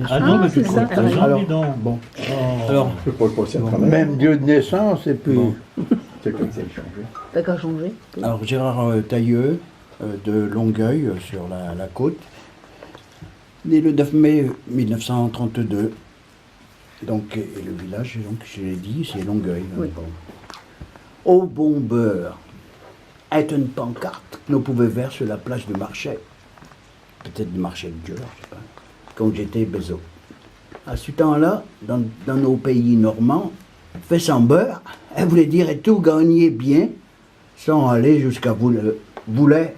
Ah non, mais tu c'est trouves ça. pas ça, Alors, dis donc. bon. Oh. Alors, Je peux pas le passer à travers. même lieu de naissance, et puis. Bon. C'est comme ça, il change. T'as qu'à changer. Alors, Gérard Tailleux, de Longueuil, sur la côte, né le 9 mai 1932. Donc, et le village, donc, je l'ai dit, c'est Longueuil. Oui. Bon. Au bon beurre est une pancarte que nous pouvons voir sur la plage de Marchais. Peut-être du marché de Dieu, je sais pas. Quand j'étais bézo. À ce temps-là, dans nos pays normands, fait sans beurre, elle voulait dire et tout gagner bien, sans aller jusqu'à voulait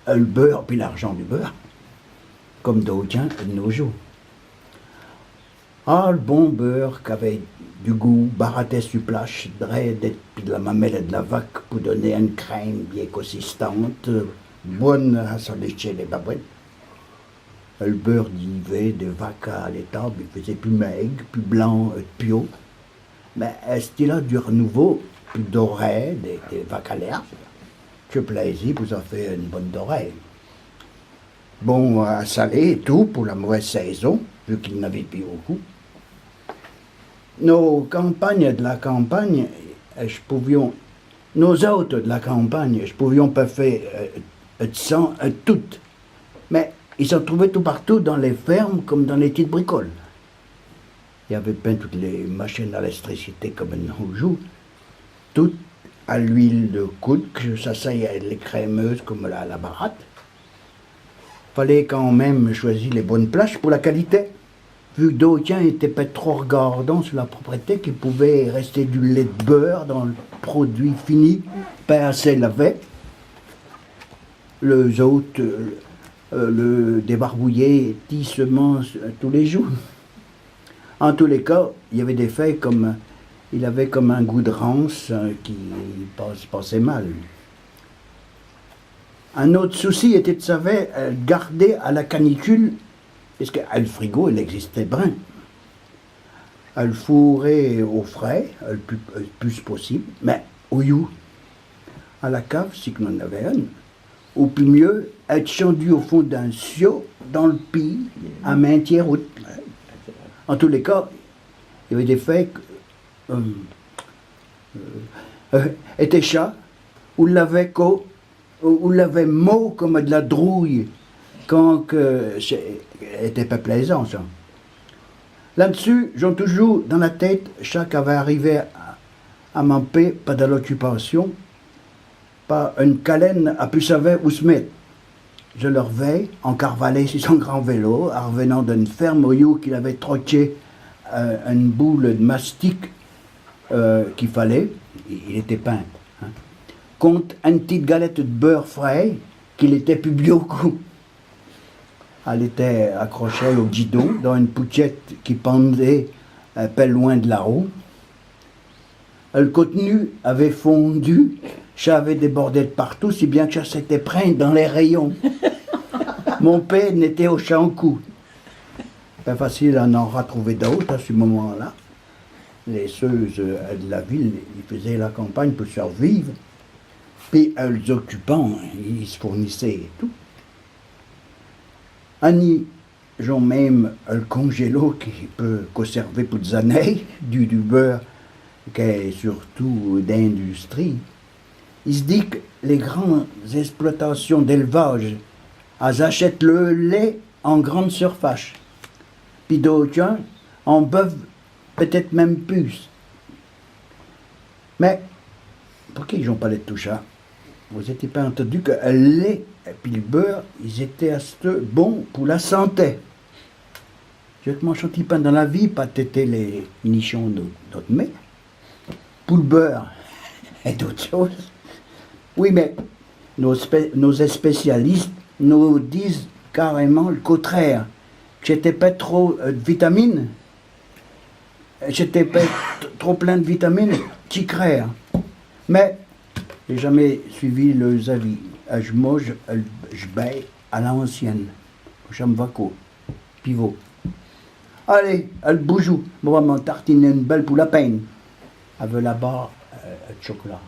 le beurre puis l'argent du beurre, comme d'autres de nos jours. Ah, le bon beurre qui avait du goût, baratait sur plage, puis de la mamelle et de la vaque pour donner une crème bien consistante, bonne à s'en lécher les babouettes. Le beurre d'Yvet, de vaque à l'étable, il faisait plus maigre, plus blanc, pio. Mais c'était là du renouveau, plus doré, des vaques à l'herbe. Que plaisir, vous en fait une bonne dorée. Bon à saler et tout, pour la mauvaise saison, vu qu'il n'avait plus beaucoup. Nos campagnes de la campagne, nos hôtes de la campagne, je pouvions pas faire toutes. Mais ils se trouvaient tout partout dans les fermes comme dans les petites bricoles. Il y avait plein toutes les machines à l'électricité comme nos jours. Toutes à l'huile de coude, que ça c'est les crémeuses comme la baratte. Fallait quand même choisir les bonnes plages pour la qualité. Vu que d'autres n'étaient pas trop regardants sur la propriété, qu'il pouvait rester du lait de beurre dans le produit fini, pas assez lavé. Les autres le débarbouillaient tissement tous les jours. En tous les cas, il y avait des feuilles comme. Il avait comme un goût de rance qui passait mal. Un autre souci était de savoir garder à la canicule. Parce que le frigo, il existait brun. Elle fourrait au frais, le plus possible, mais au you. À la cave, si qu'on en avait un. Ou plus mieux, être chendu au fond d'un seau dans le pays, à maintière route. En tous les cas, il y avait des faits étaient chats, ou l'avait mot comme de la drouille. Quand que c'était pas plaisant, ça. Là-dessus, j'ai toujours dans la tête, chaque avait arrivé à m'empêcher, pas de l'occupation, pas une calène a pu savoir où se mettre. Je leur veille, en carvalet sur son grand vélo, en revenant d'une ferme au you qu'il avait troqué une boule de mastic qu'il fallait, il était peint, hein, contre une petite galette de beurre frais qu'il était plus bio coup. Elle était accrochée au guidon dans une pouchette qui pendait pas loin de la roue. Le contenu avait fondu, ça avait débordé de partout, si bien que ça s'était pris dans les rayons. Mon père n'était au champ-coup. Pas facile à en retrouver d'autres à ce moment-là. Les seuses de la ville, ils faisaient la campagne pour survivre. Puis les occupants, ils se fournissaient et tout. Annie, j'ai même le congélo qui peut conserver pour des années du beurre, qui est surtout d'industrie. Il se dit que les grandes exploitations d'élevage, elles achètent le lait en grande surface. Puis d'autres en beuvent peut-être même plus. Mais, pour qui ils n'ont pas de tout ça? Vous n'étiez pas entendu que le lait et puis le beurre, ils étaient assez bons pour la santé. Je te mange un petit pain dans la vie, pas têter les nichons d'autres mets. Pour le beurre et d'autres choses. Oui, mais nos spécialistes nous disent carrément le contraire. Que j'étais pas trop de vitamines. J'étais pas trop plein de vitamines, qui créent. Mais j'ai jamais suivi leurs avis. Je mange, je baille à l'ancienne. J'aime vaco, pivot. Allez, elle boujou. On va m'en tartiner une belle pour la peine. Elle veut la barre de chocolat.